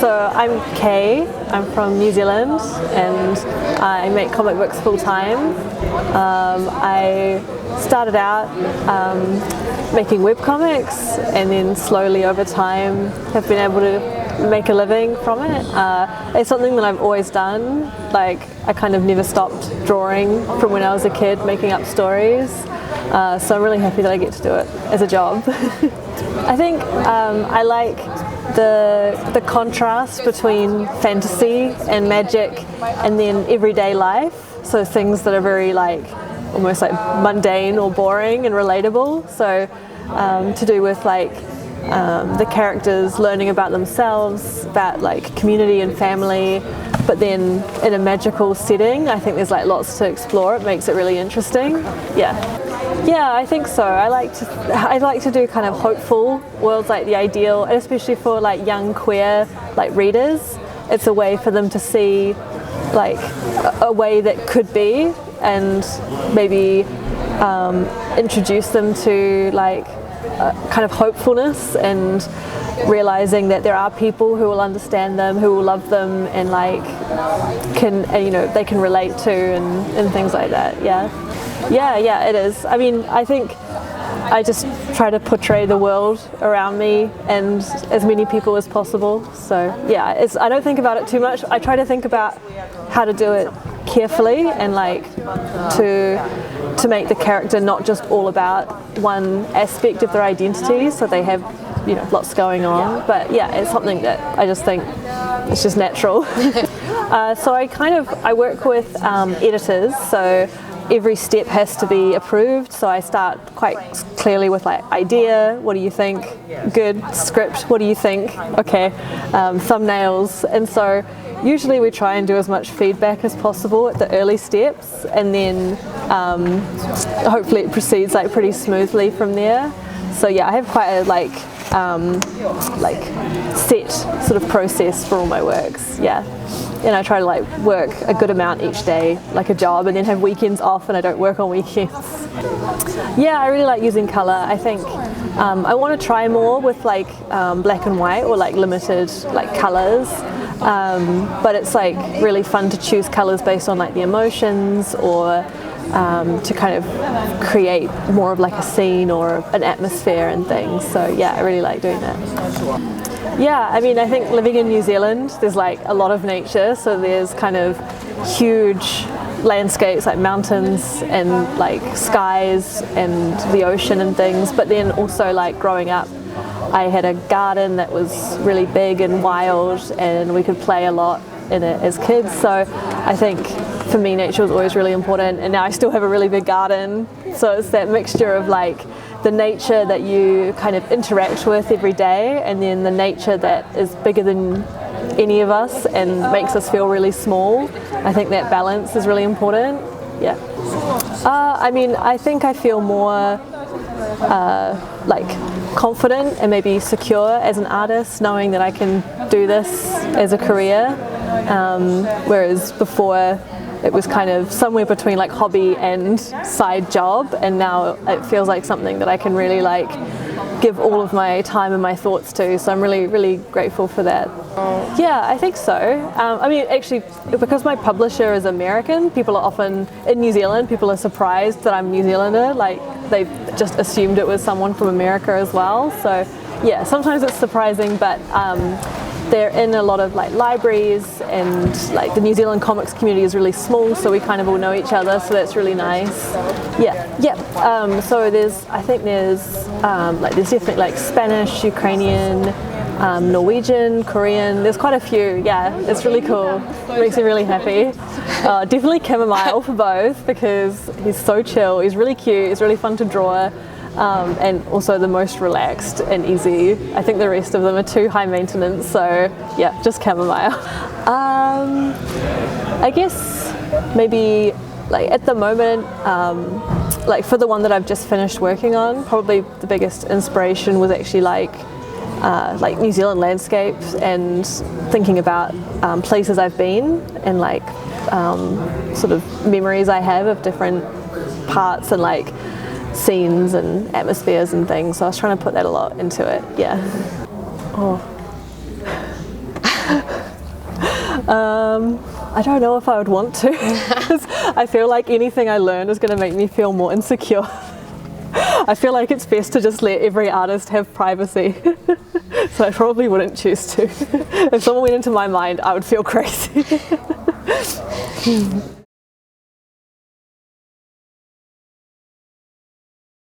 So I'm Kay, I'm from New Zealand and I make comic books full time. I started out making webcomics and then slowly over time have been able to make a living from it. It's something that I've always done. Like, I kind of never stopped drawing from when I was a kid, making up stories. So I'm really happy that I get to do it as a job. I think I like the contrast between fantasy and magic and then everyday life. So things that are very like almost like mundane or boring and relatable. So to do with like the characters learning about themselves, about like community and family, but then in a magical setting, I think there's like lots to explore. It makes it really interesting. Yeah, I think so. I like to do kind of hopeful worlds, like the ideal, and especially for like young queer like readers. It's a way for them to see like a way that could be, and maybe introduce them to like kind of hopefulness and realizing that there are people who will understand them, who will love them, and like they can relate to and things like that. Yeah, it is. I mean, I think I just try to portray the world around me and as many people as possible. So yeah, I don't think about it too much. I try to think about how to do it carefully and like to make the character not just all about one aspect of their identity, so they have lots going on. But yeah, it's something that I just think it's just natural. So I work with editors, so every step has to be approved. So I start quite clearly with like idea, what do you think? Good. Script, what do you think? Okay. Thumbnails. And so usually we try and do as much feedback as possible at the early steps, and then hopefully it proceeds like pretty smoothly from there. So yeah, I have quite a like set sort of process for all my works. Yeah. And I try to like work a good amount each day, like a job, and then have weekends off, and I don't work on weekends. Yeah, I really like using colour. I think I want to try more with like black and white or like limited like colours, but it's like really fun to choose colours based on like the emotions, or to kind of create more of like a scene or an atmosphere and things. So yeah, I really like doing that. Yeah, I mean, I think living in New Zealand, there's like a lot of nature, so there's kind of huge landscapes like mountains and like skies and the ocean and things, but then also like growing up I had a garden that was really big and wild, and we could play a lot in it as kids. So I think for me nature was always really important, and now I still have a really big garden, so it's that mixture of like the nature that you kind of interact with every day, and then the nature that is bigger than any of us and makes us feel really small. I think that balance is really important. Yeah. I mean, I think I feel more like confident and maybe secure as an artist, knowing that I can do this as a career, whereas before it was kind of somewhere between like hobby and side job, and now it feels like something that I can really like give all of my time and my thoughts to. So I'm really, really grateful for that. Yeah, I think so. I mean, actually, because my publisher is American, people are often, in New Zealand, people are surprised that I'm New Zealander. Like, they just assumed it was someone from America as well. So yeah, sometimes it's surprising, but they're in a lot of like libraries, and like the New Zealand comics community is really small, so we kind of all know each other, so that's really nice. Yeah. So there's definitely like Spanish, Ukrainian, Norwegian, Korean. There's quite a few. Yeah, it's really cool. It makes me really happy. Definitely chamomile for both, because he's so chill. He's really cute. He's really fun to draw. And also the most relaxed and easy. I think the rest of them are too high maintenance, so yeah, just chamomile. I guess maybe like at the moment, like for the one that I've just finished working on, probably the biggest inspiration was actually like New Zealand landscapes, and thinking about places I've been, and like sort of memories I have of different parts and like scenes and atmospheres and things. So I was trying to put that a lot into it. Yeah. Oh. I don't know if I would want to. I feel like anything I learn is going to make me feel more insecure. I feel like it's best to just let every artist have privacy. So I probably wouldn't choose to. If someone went into my mind, I would feel crazy.